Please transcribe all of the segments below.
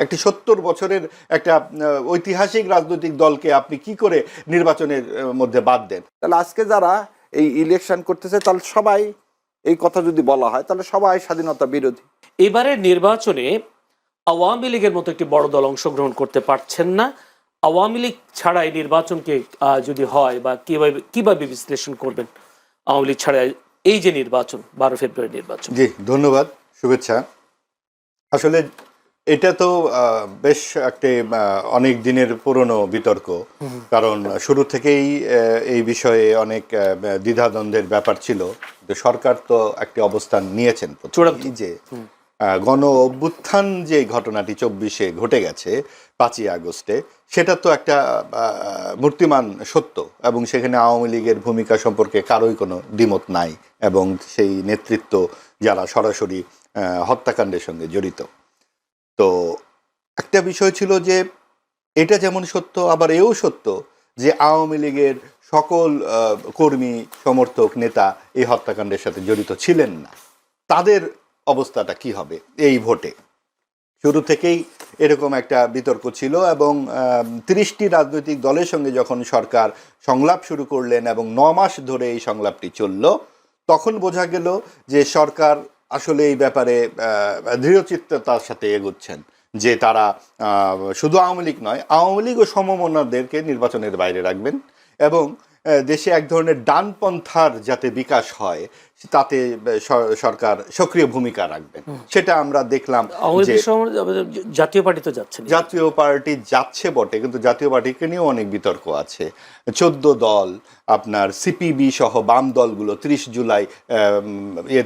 একটি 70 বছরের একটা ঐতিহাসিক রাজনৈতিক দলকে আপনি কি করে নির্বাচনের মধ্যে বাদ দেন? তাহলে আজকে যারা এই ইলেকশন করতেছে তাহলে সবাই এই কথা যদি বলা হয় তাহলে সবাই স্বাধীনতা বিরোধী। এবারের নির্বাচনে আওয়ামী লীগের মতো একটি বড় দল অংশগ্রহণ করতে পারছেন না। আওয়ামী লীগ ছাড়া এই নির্বাচনকে যদি হয় বা কিভাবে বিশ্লেষণ করবেন আওয়ামী লীগ ছাড়া এই যে নির্বাচন 12 ফেব্রুয়ারি নির্বাচন? জি ধন্যবাদ, শুভেচ্ছা। আসলে এটা তো বেশ একটি অনেক দিনের পুরনো বিতর্ক, কারণ শুরু থেকেই এই বিষয়ে অনেক দ্বিধাদ্বন্দ্বের ব্যাপার ছিল। সরকার তো একটি অবস্থান নিয়েছেন যে গণ অভ্যুত্থান যে ঘটনাটি 24-এ ঘটে গেছে 5ই আগস্টে, সেটা তো একটা মূর্তিমান সত্য, এবং সেখানে আওয়ামী লীগের ভূমিকা সম্পর্কে কারোই কোনো দ্বিমত নাই, এবং সেই নেতৃত্ব যারা সরাসরি হত্যাকাণ্ডের সঙ্গে জড়িত। তো একটা বিষয় ছিল যে এটা যেমন সত্য, আবার এও সত্য যে আওয়ামী লীগের সকল কর্মী, সমর্থক, নেতা এই হত্যাকাণ্ডের সাথে জড়িত ছিলেন না। তাদের অবস্থাটা কি হবে এই ভোটে? শুরু থেকেই এরকম একটা বিতর্ক ছিল, এবং 30টি রাজনৈতিক দলের সঙ্গে যখন সরকার সংলাপ শুরু করলেন এবং 9 মাস ধরে এই সংলাপটি চলল, তখন বোঝা গেল যে সরকার আসলে এই ব্যাপারে দৃঢ়চিত্ততার সাথে এগোচ্ছেন, যে তারা শুধু আওয়ামী লীগ নয়, আওয়ামী লীগ ও সমমনাদেরকে নির্বাচনের বাইরে রাখবেন, এবং দেশে এক ধরনের ডানপন্থার যাতে বিকাশ হয় তাতে সরকার সক্রিয় ভূমিকা রাখবেন। সেটা আমরা দেখলাম যে জাতীয় পার্টি তো যাচ্ছে, জাতীয় পার্টি যাচ্ছে বটে, কিন্তু জাতীয় পার্টিকে নিয়েও অনেক বিতর্ক আছে। 14 দল, আপনার সিপিবি সহ বাম দলগুলো 30 জুলাই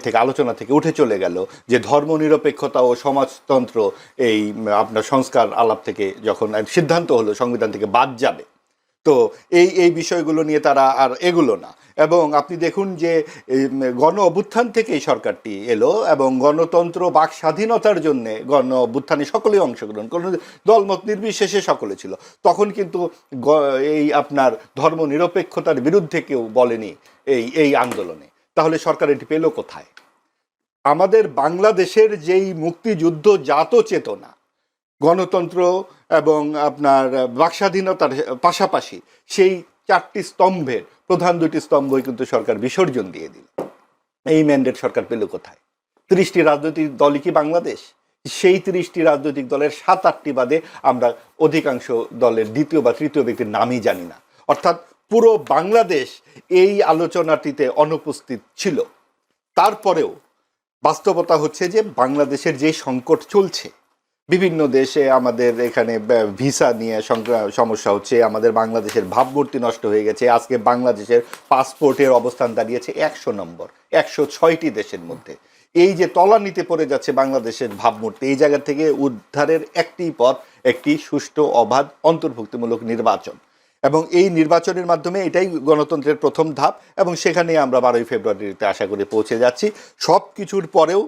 থেকে আলোচনা থেকে উঠে চলে গেল, যে ধর্মনিরপেক্ষতা ও সমাজতন্ত্র এই আপনার সংস্কার আলাপ থেকে যখন সিদ্ধান্ত হলো সংবিধান থেকে বাদ যাবে, তো এই বিষয়গুলো নিয়ে তারা আর এগুলো না। এবং আপনি দেখুন যে গণ অভ্যুত্থান থেকেই সরকারটি এলো, এবং গণতন্ত্র, বাক স্বাধীনতার জন্য গণ অভ্যুত্থানে সকলেই অংশগ্রহণ, কোনো দলমত নির্বিশেষে সকলে ছিল। তখন কিন্তু এই আপনার ধর্ম নিরপেক্ষতার বিরুদ্ধে কেউ বলেনি এই আন্দোলনে। তাহলে সরকার এটি পেল কোথায়? আমাদের বাংলাদেশের যেই মুক্তিযুদ্ধ জাত চেতনা, গণতন্ত্র এবং আপনার বাকস্বাধীনতার পাশাপাশি সেই 4টি স্তম্ভের প্রধান 2টি স্তম্ভই কিন্তু সরকার বিসর্জন দিয়ে দিল। এই ম্যান্ডেট সরকার পেল কোথায়? 30টি রাজনৈতিক দলই কি বাংলাদেশ? সেই 30টি রাজনৈতিক দলের 7-8টি বাদে আমরা অধিকাংশ দলের দ্বিতীয় বা তৃতীয় ব্যক্তির নামই জানি না। অর্থাৎ পুরো বাংলাদেশ এই আলোচনাটিতে অনুপস্থিত ছিল। তারপরেও বাস্তবতা হচ্ছে যে বাংলাদেশের যে সংকট চলছে, বিভিন্ন দেশে আমাদের এখানে ভিসা নিয়ে সমস্যা হচ্ছে, আমাদের বাংলাদেশের ভাবমূর্তি নষ্ট হয়ে গেছে। আজকে বাংলাদেশের পাসপোর্টের অবস্থান দাঁড়িয়েছে 100 নম্বর 106টি দেশের মধ্যে। এই যে তলানিতে পড়ে যাচ্ছে বাংলাদেশের ভাবমূর্তি, এই জায়গা থেকে উদ্ধারের একটি পথ, একটি সুষ্ঠু, অবাধ, অন্তর্ভুক্তিমূলক নির্বাচন, এবং এই নির্বাচনের মাধ্যমে এটাই গণতন্ত্রের প্রথম ধাপ, এবং সেখানে আমরা 12ই ফেব্রুয়ারিতে আশা করে পৌঁছে যাচ্ছি। সব কিছুর পরেও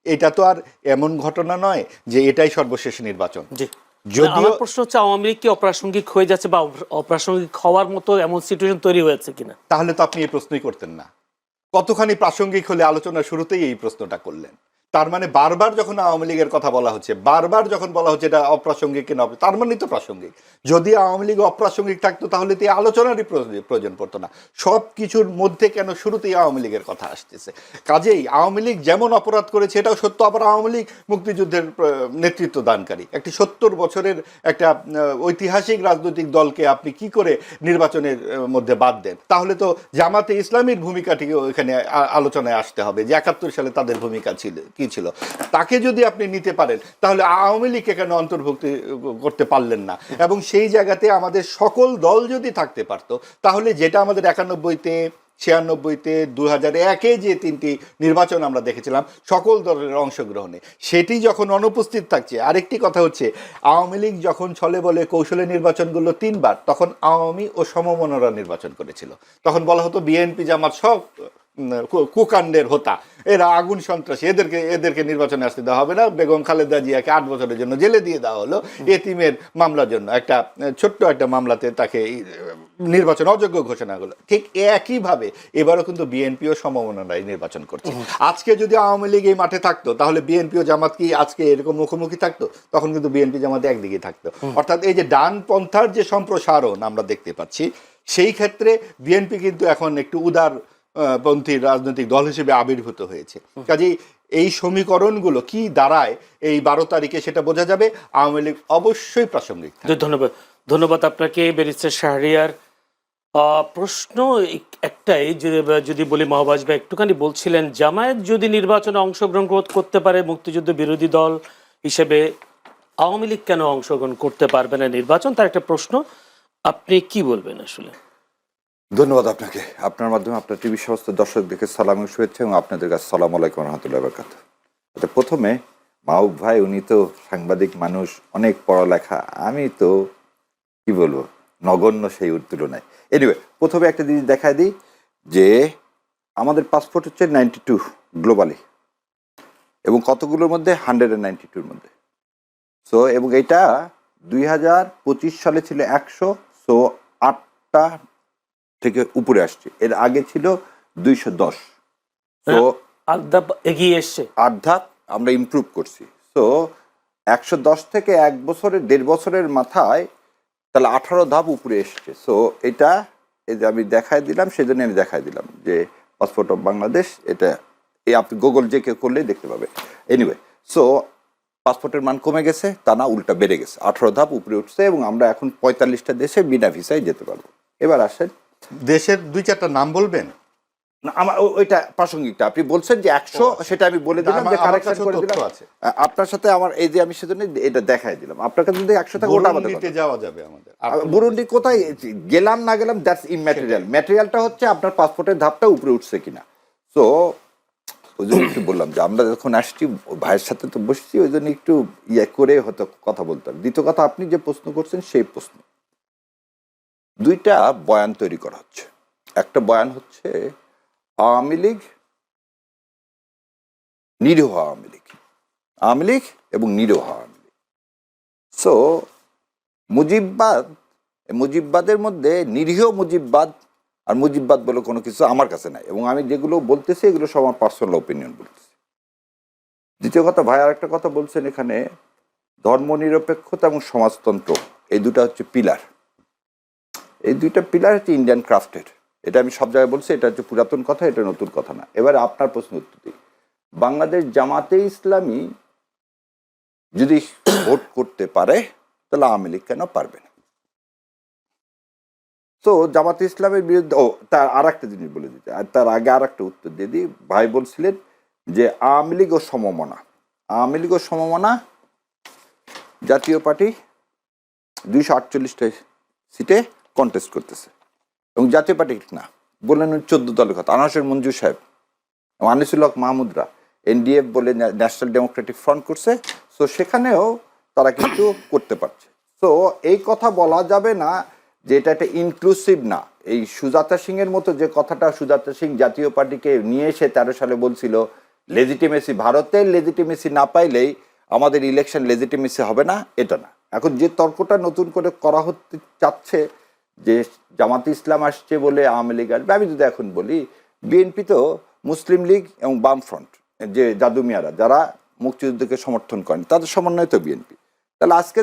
এটা তো আর এমন ঘটনা নয় যে এটাই সর্বশেষ নির্বাচন। যদিও প্রশ্ন হচ্ছে আওয়ামী লীগ কি অপ্রাসঙ্গিক হয়ে যাচ্ছে, বা অপ্রাসঙ্গিক হওয়ার মতো এমন সিচুয়েশন তৈরি হয়েছে কিনা? তাহলে তো আপনি এই প্রশ্নই করতেন না। কতখানি প্রাসঙ্গিক হলে আলোচনার শুরুতেই এই প্রশ্নটা করলেন। তার মানে বারবার যখন আওয়ামী লীগের কথা বলা হচ্ছে, বারবার যখন বলা হচ্ছে এটা অপ্রাসঙ্গিক কিনা, তার মানে তো প্রাসঙ্গিক। যদি আওয়ামী লীগ অপ্রাসঙ্গিক থাকতো তাহলে তো এই আলোচনারই প্রয়োজন পড়তো না। সব কিছুর মধ্যে কেন শুরুতেই আওয়ামী লীগের কথা আসতেছে? কাজেই আওয়ামী লীগ যেমন অপরাধ করেছে এটাও সত্য, আবার আওয়ামী লীগ মুক্তিযুদ্ধের নেতৃত্ব দানকারী। একটি 70 বছরের একটা ঐতিহাসিক রাজনৈতিক দলকে আপনি কি করে নির্বাচনের মধ্যে বাদ দেন? তাহলে তো জামাতে ইসলামীর ভূমিকাটিকে এখানে আলোচনায় আসতে হবে, যে 71 সালে তাদের ভূমিকা ছিল কি ছিল। তাকে যদি আপনি নিতে পারেন তাহলে আওয়ামী লীগকে কেন অন্তর্ভুক্তি করতে পারলেন না? এবং সেই জায়গাতে আমাদের সকল দল যদি থাকতে পারতো, তাহলে যেটা আমাদের 91-তে, 96-তে, 2001-এ যে 3টি নির্বাচন আমরা দেখেছিলাম সকল দলের অংশগ্রহণে, সেটি যখন অনুপস্থিত থাকছে। আরেকটি কথা হচ্ছে, আওয়ামী লীগ যখন ছলে বলে কৌশলে নির্বাচনগুলো 3 বার, তখন আওয়ামী ও সমমনরা নির্বাচন করেছিল। তখন বলা হতো বিএনপি জামাত সব কুকাণ্ডের হোতা, এরা আগুন সন্ত্রাসী, এদেরকে নির্বাচনে আসতে দেওয়া হবে না। বেগম খালেদা জিয়াকে 8 বছরের জন্য জেলে দিয়ে দেওয়া হলো এতিমের মামলার জন্য। একটা ছোট্ট একটা মামলাতে তাকে নির্বাচন অযোগ্য ঘোষণা হলো, ঠিক একইভাবে এবারও কিন্তু বিএনপিও সমমনায় নির্বাচন করছে। আজকে যদি আওয়ামী লীগ এই মাঠে থাকতো তাহলে বিএনপি ও জামাত কি আজকে এরকম মুখোমুখি থাকতো? তখন কিন্তু বিএনপি জামাত একদিকে থাকতো। অর্থাৎ এই যে ডানপন্থার যে সম্প্রসারণ আমরা দেখতে পাচ্ছি, সেই ক্ষেত্রে বিএনপি কিন্তু এখন একটু উদার পন্থী রাজনৈতিক দল হিসেবে আবির্ভূত হয়েছে। কাজেই এই সমীকরণগুলো কি দাঁড়ায় এই 12 তারিখে সেটা বোঝা যাবে। আওয়ামী লীগ অবশ্যই প্রাসঙ্গিক। ধন্যবাদ, ধন্যবাদ আপনাকে ব্যারিস্টার শাহরিয়ার। প্রশ্ন একটাই, যদি বলি মাহবাজ ভাই একটুখানি বলছিলেন জামায়াত যদি নির্বাচনে অংশগ্রহণ করতে পারে মুক্তিযুদ্ধ বিরোধী দল হিসেবে, আওয়ামী লীগ কেন অংশগ্রহণ করতে পারবে না নির্বাচন, তার একটা প্রশ্ন, আপনি কি বলবেন আসলে? ধন্যবাদ আপনাকে। আপনার মাধ্যমে আপনার টিভি সমস্ত দর্শকদেরকে সালাম এবং শুভেচ্ছা, এবং আপনাদের কাছে সালাম আলাইকুম রহমতুল্লাহ বরকাতুহু। প্রথমে মাহবুব ভাই, উনি তো সাংবাদিক মানুষ, অনেক পড়ালেখা, আমি তো কি বলবো নগণ্য সেই তুলনায়। এনিওয়ে, প্রথমে একটা জিনিস দেখায় দিই যে আমাদের পাসপোর্ট হচ্ছে 92 গ্লোবালি, এবং কতগুলোর মধ্যে 192-র মধ্যে। সো এবং এটা 2025 সালে ছিল 100, সো 8টা থেকে উপরে আসছে। এর আগে ছিল 210, সো এগিয়ে এসছে, 8 ধাপ আমরা ইমপ্রুভ করছি। সো 110 থেকে 1 বছরের 1.5 বছরের মাথায় তাহলে 18 ধাপ উপরে এসছে। সো এটা এই যে আমি দেখাই দিলাম, সেজন্য আমি দেখাই দিলাম যে পাসপোর্ট অফ বাংলাদেশ, এটা এই আপনি গুগল যে কেউ করলেই দেখতে পাবে। এনিওয়ে, সো পাসপোর্টের মান কমে গেছে, তা না উল্টা বেড়ে গেছে, 18 ধাপ উপরে উঠছে, এবং আমরা এখন 45টা দেশে বিনা ভিসায় যেতে পারবো। এবার আসেন, দেশের 2-4টা নাম বলবেন? না, আমার ওইটা প্রাসঙ্গিকটা আপনি বলছেন যে 100, সেটা আমি বলে দিলাম যে কারেকশন করে দিলাম আপনার সাথে। আমার এই যে আমি সেজন্য এটা দেখাই দিলাম, আপনার কাছে যদি 100 টাকা ওটা আমাদের বুরুন্ডিতে যাওয়া যাবে আমাদের। বুরুন্ডি কোথায় গেলাম না গেলাম দ্যাটস ইমম্যাটেরিয়াল। ম্যাটেরিয়ালটা হচ্ছে আপনার পাসপোর্টের ধাপটা উপরে উঠছে কিনা। সো ওই জন্য একটু বললাম যে আমরা যখন আসছি ভাইয়ের সাথে তো বসছি, ওই জন্য একটু ইয়ে করে হয়তো কথা বলতাম। দ্বিতীয় কথা, আপনি যে প্রশ্ন করছেন সেই প্রশ্ন, 2টা বয়ান তৈরি করা হচ্ছে। একটা বয়ান হচ্ছে আওয়ামী লীগ, নিরীহ আওয়ামী লীগ, আওয়ামী লীগ এবং নিরীহ আওয়ামী লীগ। সো মুজিববাদের মধ্যে নিরীহ মুজিববাদ আর মুজিববাদ বলে কোনো কিছু আমার কাছে নাই, এবং আমি যেগুলো বলতেছি এগুলো সব আমার পার্সোনাল ওপিনিয়ন বলতেছি। দ্বিতীয় কথা, ভাই আর একটা কথা বলছেন এখানে, ধর্মনিরপেক্ষতা এবং সমাজতন্ত্র, এই দুটা হচ্ছে পিলার। এই 2টা পিলার হচ্ছে ইন্ডিয়ান ক্রাফটের। এটা আমি সব জায়গায় বলছি, এটা হচ্ছে পুরাতন কথা, এটা নতুন কথা না। এবার আপনার প্রশ্ন উত্তর দিই, বাংলাদেশ জামাতে ইসলামী যদি ভোট করতে পারে তাহলে আওয়ামী লীগ কেন পারবে না? তো জামাতে ইসলামের বিরুদ্ধে, তার আর একটা জিনিস বলে দিতে, আর তার আগে আর একটা উত্তর দিয়ে দিই। ভাই বলছিলেন যে আওয়ামী লীগ ও সমমনা, আওয়ামী লীগ ও সমমনা, জাতীয় পার্টি 248টা সিটে কন্টেস্ট করতেছে, এবং জাতীয় পার্টি না বললেন 14 দলের কথা, আনাসের মঞ্জুর সাহেব, আনিসুল হক মাহমুদরা এনডিএফ বলে ন্যাশনাল ডেমোক্রেটিক ফ্রন্ট করছে। সো সেখানেও তারা কিন্তু করতে পারছে। সো এই কথা বলা যাবে না যে এটা একটা ইনক্লুসিভ না। এই সুজাতা সিং এর মতো যে কথাটা সুজাতা সিং জাতীয় পার্টিকে নিয়ে এসে 13 সালে বলছিল লেজিটিমেসি, ভারতের লেজিটিমেসি না পাইলেই আমাদের ইলেকশন লেজিটিমেসি হবে না, এটা না। এখন যে তর্কটা নতুন করে করা হতে চাচ্ছে যে জামাতে ইসলাম আসছে বলে আওয়ামী লীগ আসবে, আমি যদি এখন বলি বিএনপি তো মুসলিম লীগ এবং বামফ্রন্ট, যে জাদু মিয়ারা যারা মুক্তিযুদ্ধকে সমর্থন করেন, তাদের সমন্বয় তো বিএনপি। তাহলে আজকে